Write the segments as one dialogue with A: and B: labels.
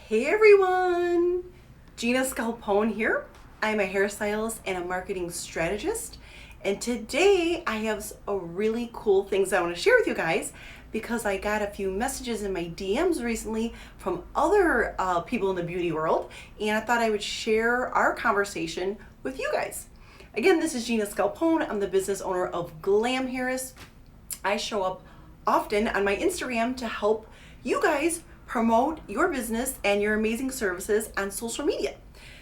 A: Hey everyone! Gina Scalpone here. I'm a hairstylist and a marketing strategist. And today I have a really cool things I want to share with you guys because I got a few messages in my DMs recently from other people in the beauty world, and I thought I would share our conversation with you guys. Again, this is Gina Scalpone. I'm the business owner of Glam Harris. I show up often on my Instagram to help you guys promote your business and your amazing services on social media.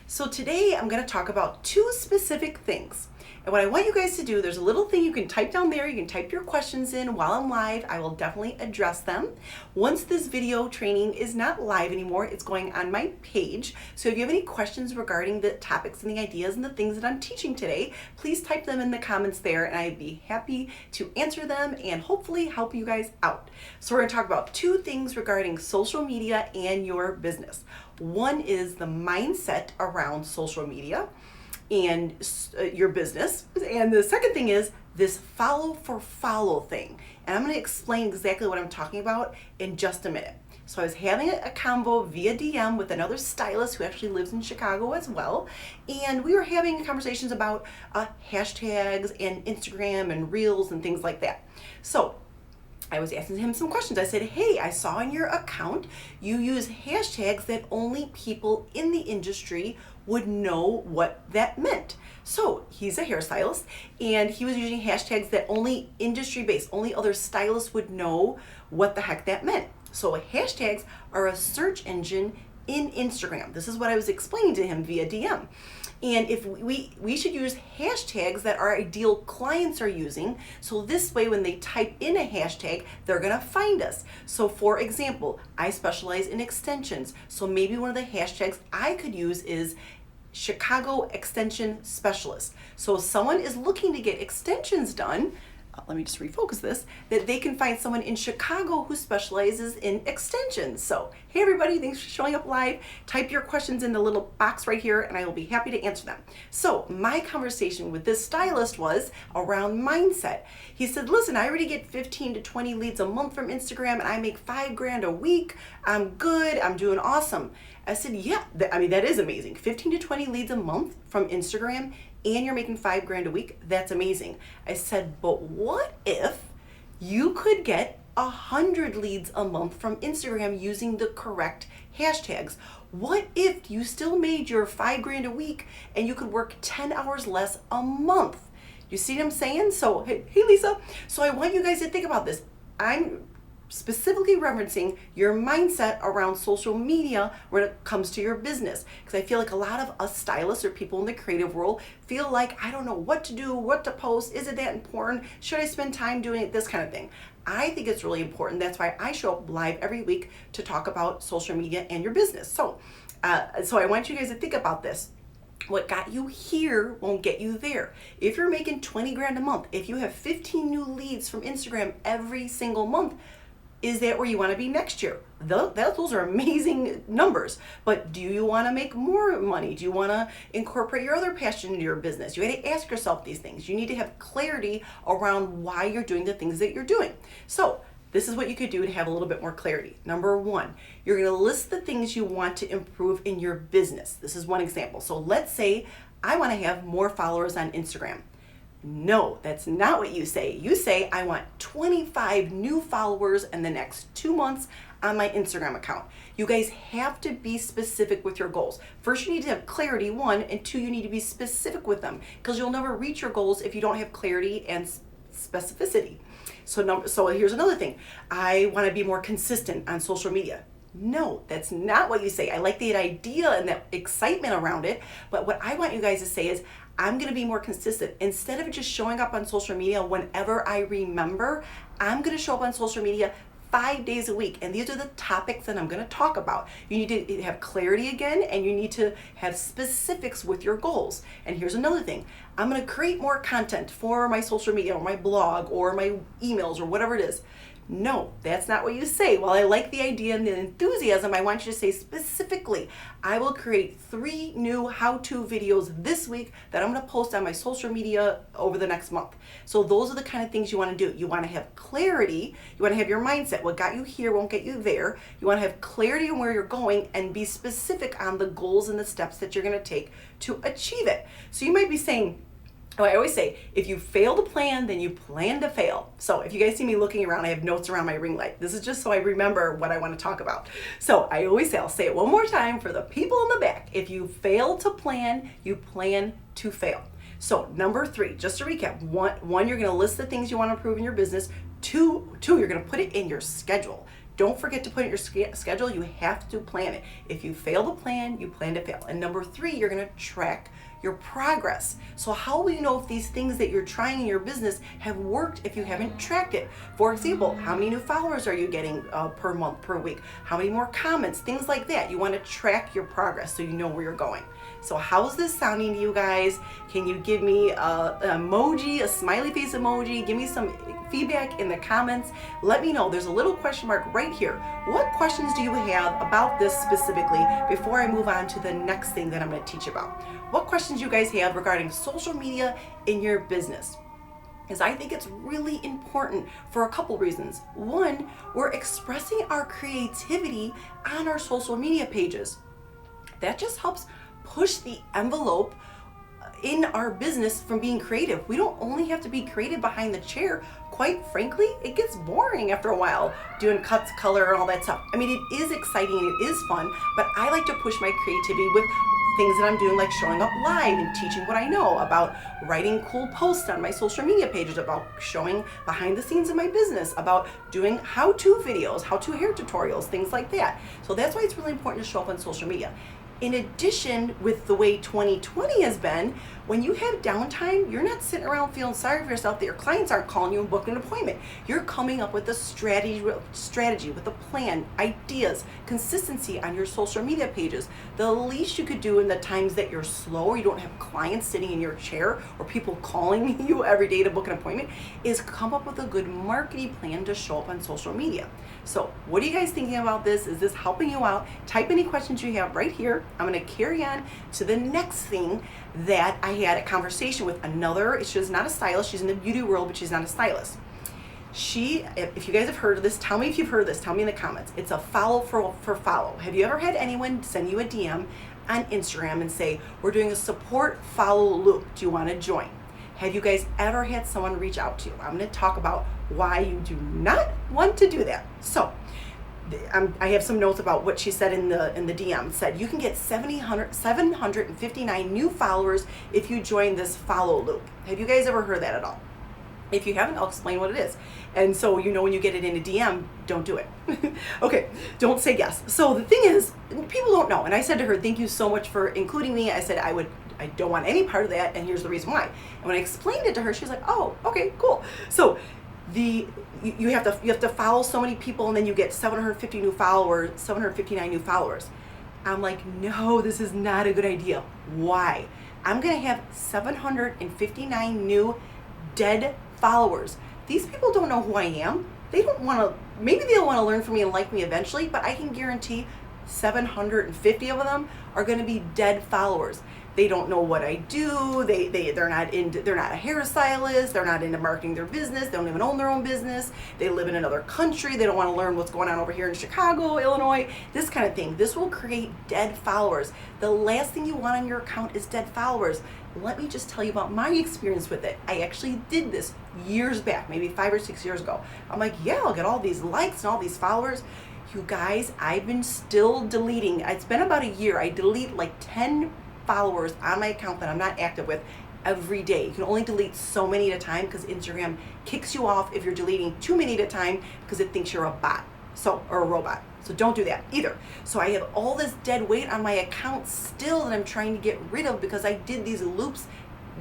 A: So today I'm going to talk about two specific things. And what I want you guys to do, there's a little thing you can type down there. You can type your questions in while I'm live. I will definitely address them. Once this video training is not live anymore, it's going on my page. So if you have any questions regarding the topics and the ideas and the things that I'm teaching today, please type them in the comments there and I'd be happy to answer them and hopefully help you guys out. So we're going to talk about two things regarding social media and your business. One is the mindset around social media and your business. And the second thing is this follow for follow thing. And I'm going to explain exactly what I'm talking about in just a minute. So I was having a convo via DM with another stylist who actually lives in Chicago as well. And we were having conversations about hashtags and Instagram and reels and things like that. So I was asking him some questions. I said, hey, I saw in your account you use hashtags that only people in the industry would know what that meant. So he's a hairstylist and he was using hashtags that only industry based, only other stylists would know what the heck that meant. So hashtags are a search engine in Instagram. This is what I was explaining to him via DM. And if we should use hashtags that our ideal clients are using, so this way when they type in a hashtag, they're gonna find us. So for example, I specialize in extensions. So maybe one of the hashtags I could use is Chicago Extension Specialist. So if someone is looking to get extensions done, let me just refocus this, that they can find someone in Chicago who specializes in extensions. So, hey everybody, thanks for showing up live. Type your questions in the little box right here and I will be happy to answer them. So, my conversation with this stylist was around mindset. He said, listen, I already get 15 to 20 leads a month from Instagram and I make $5,000 a week. I'm good, I'm doing awesome. I said, yeah, that is amazing. 15 to 20 leads a month from Instagram and you're making $5,000 a week, that's amazing. I said, but what if you could get 100 leads a month from Instagram using the correct hashtags? What if you still made your $5,000 a week and you could work 10 hours less a month? You see what I'm saying? So, hey Lisa, so I want you guys to think about this. I'm specifically referencing your mindset around social media when it comes to your business. Because I feel like a lot of us stylists or people in the creative world feel like, I don't know what to do, what to post, is it that important? Should I spend time doing it? This kind of thing. I think it's really important. That's why I show up live every week to talk about social media and your business. So I want you guys to think about this. What got you here won't get you there. If you're making $20,000 a month, if you have 15 new leads from Instagram every single month, is that where you want to be next year? Those are amazing numbers. But do you want to make more money? Do you want to incorporate your other passion into your business? You got to ask yourself these things. You need to have clarity around why you're doing the things that you're doing. So this is what you could do to have a little bit more clarity. Number one, you're going to list the things you want to improve in your business. This is one example. So let's say I want to have more followers on Instagram. No, that's not what you say. You say, I want 25 new followers in the next 2 months on my Instagram account. You guys have to be specific with your goals. First, you need to have clarity, one, and two, you need to be specific with them because you'll never reach your goals if you don't have clarity and specificity. So here's another thing. I want to be more consistent on social media. No, that's not what you say. I like the idea and that excitement around it, but what I want you guys to say is, I'm going to be more consistent. Instead of just showing up on social media whenever I remember, I'm going to show up on social media 5 days a week. And these are the topics that I'm going to talk about. You need to have clarity again, and you need to have specifics with your goals. And here's another thing. I'm going to create more content for my social media or my blog or my emails or whatever it is. No, that's not what you say. While I like the idea and the enthusiasm, I want you to say specifically, I will create 3 new how-to videos this week that I'm going to post on my social media over the next month. So those are the kind of things you want to do. You want to have clarity. You want to have your mindset. What got you here won't get you there. You want to have clarity on where you're going and be specific on the goals and the steps that you're going to take to achieve it. So you might be saying, I always say, if you fail to plan, then you plan to fail. So if you guys see me looking around, I have notes around my ring light. This is just so I remember what I want to talk about. So I always say, I'll say it one more time for the people in the back. If you fail to plan, you plan to fail. So number 3, just to recap, one, you're going to list the things you want to improve in your business. Two, you're going to put it in your schedule. Don't forget to put it in your schedule. You have to plan it. If you fail to plan, you plan to fail. And number 3, you're going to track your progress. So how will you know if these things that you're trying in your business have worked if you haven't tracked it? For example, how many new followers are you getting per month, per week? How many more comments? Things like that. You want to track your progress so you know where you're going. So how's this sounding to you guys? Can you give me an emoji, a smiley face emoji? Give me some feedback in the comments. Let me know. There's a little question mark right here. What questions do you have about this specifically before I move on to the next thing that I'm going to teach about? What questions you guys have regarding social media in your business? Because I think it's really important for a couple reasons. One, we're expressing our creativity on our social media pages. That just helps push the envelope in our business from being creative. We don't only have to be creative behind the chair. Quite frankly, it gets boring after a while doing cuts, color, and all that stuff. I mean, it is exciting and it is fun, but I like to push my creativity with things that I'm doing, like showing up live and teaching what I know about writing cool posts on my social media pages, about showing behind the scenes of my business, about doing how-to videos, how-to hair tutorials, things like that. So that's why it's really important to show up on social media. In addition, with the way 2020 has been, when you have downtime, you're not sitting around feeling sorry for yourself that your clients aren't calling you and booking an appointment. You're coming up with a strategy with a plan, ideas, consistency on your social media pages. The least you could do in the times that you're slow or you don't have clients sitting in your chair or people calling you every day to book an appointment is come up with a good marketing plan to show up on social media. So what are you guys thinking about this? Is this helping you out? Type any questions you have right here. I'm going to carry on to the next thing that I had a conversation with another. She's not a stylist. She's in the beauty world, but she's not a stylist. If you guys have heard of this, tell me if you've heard of this. Tell me in the comments. It's a follow for follow. Have you ever had anyone send you a DM on Instagram and say, we're doing a support follow loop. Do you want to join? Have you guys ever had someone reach out to you? I'm going to talk about why you do not want to do that. So I have some notes about what she said in the DM. It said you can get 759 new followers if you join this follow loop. Have you guys ever heard that at all? If you haven't, I'll explain what it is. And so you know when you get it in a DM, don't do it. Okay, don't say yes. So the thing is, people don't know. And I said to her, thank you so much for including me. I said I don't want any part of that, and here's the reason why. And when I explained it to her, she's like, oh, okay, cool. So you have to follow so many people, and then you get 759 new followers. I'm like, no, this is not a good idea. Why? I'm gonna have 759 new dead followers. These people don't know who I am. They don't want to. Maybe they'll want to learn from me and like me eventually, but I can guarantee 750 of them are going to be dead followers. They don't know what I do. They're not a hairstylist. They're not into marketing their business. They don't even own their own business. They live in another country. They don't want to learn what's going on over here in Chicago, Illinois, this kind of thing. This will create dead followers. The last thing you want on your account is dead followers. Let me just tell you about my experience with it. I actually did this years back, maybe 5 or 6 years ago. I'm like, yeah, I'll get all these likes and all these followers. You guys, I've been still deleting. It's been about a year. I delete like 10 followers on my account that I'm not active with every day. You can only delete so many at a time because Instagram kicks you off if you're deleting too many at a time because it thinks you're a bot, or a robot. So don't do that either. So I have all this dead weight on my account still that I'm trying to get rid of because I did these loops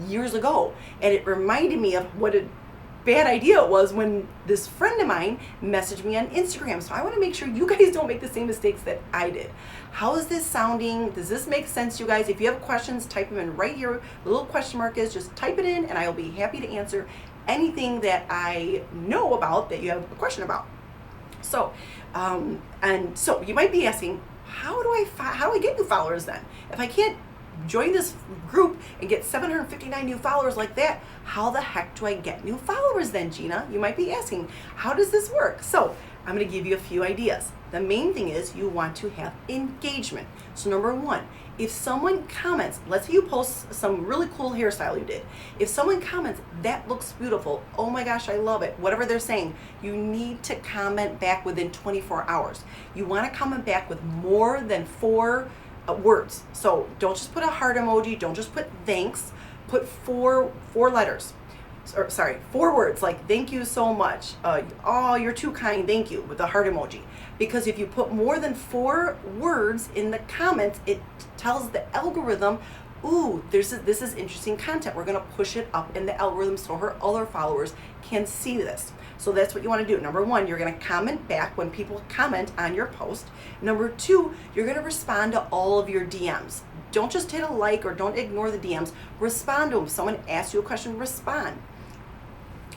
A: years ago. And it reminded me of what a bad idea it was when this friend of mine messaged me on Instagram. So I want to make sure you guys don't make the same mistakes that I did. How is this sounding? Does this make sense to you guys? If you have questions, type them in right here. The little question mark is, just type it in and I'll be happy to answer anything that I know about that you have a question about. So, and so you might be asking, how do I get new followers then? If I can't join this group and get 759 new followers like that, how the heck do I get new followers then, Gina? You might be asking, how does this work? So I'm going to give you a few ideas. The main thing is you want to have engagement. So number one, if someone comments, let's say you post some really cool hairstyle you did. If someone comments, that looks beautiful, oh my gosh, I love it, whatever they're saying, you need to comment back within 24 hours. You want to comment back with more than 4 words. So don't just put a heart emoji, don't just put thanks, put four letters. Or sorry, 4 words like thank you so much, oh you're too kind, thank you, with the heart emoji. Because if you put more than 4 words in the comments, it tells the algorithm, ooh, this is interesting content. We're gonna push it up in the algorithm so her other followers can see this. So that's what you wanna do. Number 1, you're gonna comment back when people comment on your post. Number 2, you're gonna respond to all of your DMs. Don't just hit a like or don't ignore the DMs. Respond to them. If someone asks you a question, respond.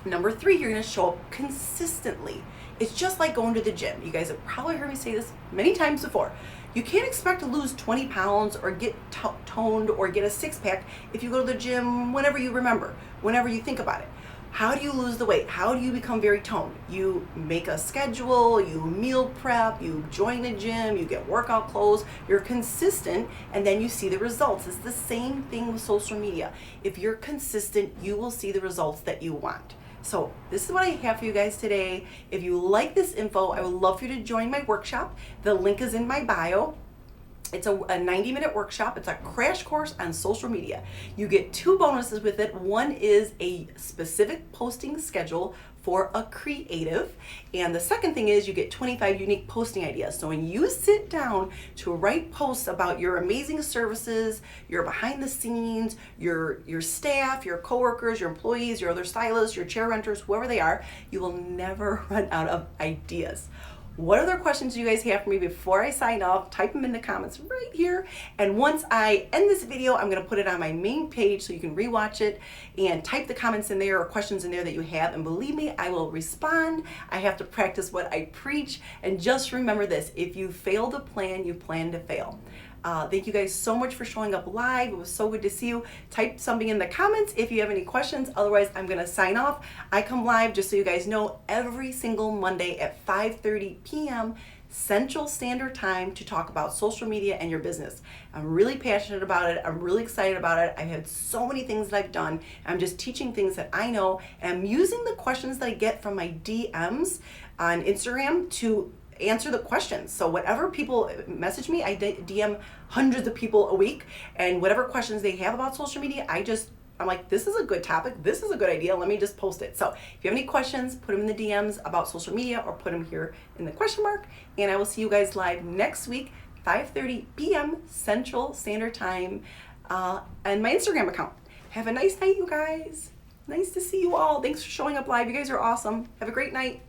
A: Number 3, you're gonna show up consistently. It's just like going to the gym. You guys have probably heard me say this many times before. You can't expect to lose 20 pounds or get toned or get a 6-pack if you go to the gym whenever you remember, whenever you think about it. How do you lose the weight? How do you become very toned? You make a schedule, you meal prep, you join the gym, you get workout clothes, you're consistent, and then you see the results. It's the same thing with social media. If you're consistent, you will see the results that you want. So this is what I have for you guys today. If you like this info, I would love for you to join my workshop. The link is in my bio. It's a 90-minute workshop. It's a crash course on social media. You get 2 bonuses with it. One is a specific posting schedule for a creative. And the second thing is you get 25 unique posting ideas. So when you sit down to write posts about your amazing services, your behind the scenes, your staff, your coworkers, your employees, your other stylists, your chair renters, whoever they are, you will never run out of ideas. What other questions do you guys have for me before I sign off? Type them in the comments right here. And once I end this video, I'm gonna put it on my main page so you can rewatch it and type the comments in there or questions in there that you have. And believe me, I will respond. I have to practice what I preach. And just remember this, if you fail to plan, you plan to fail. Thank you guys so much for showing up live. It was so good to see you. Type something in the comments if you have any questions. Otherwise, I'm going to sign off. I come live, just so you guys know, every single Monday at 5:30 p.m. Central Standard Time to talk about social media and your business. I'm really passionate about it. I'm really excited about it. I've had so many things that I've done. I'm just teaching things that I know, and I'm using the questions that I get from my DMs on Instagram to answer the questions. So whatever people message me, I DM hundreds of people a week, and whatever questions they have about social media, I'm like, this is a good topic, this is a good idea, let me just post it. So if you have any questions, put them in the DMs about social media or put them here in the question mark, and I will see you guys live next week, 5:30 p.m. Central Standard Time, and my Instagram account. Have a nice night, you guys. Nice to see you all. Thanks for showing up live. You guys are awesome. Have a great night.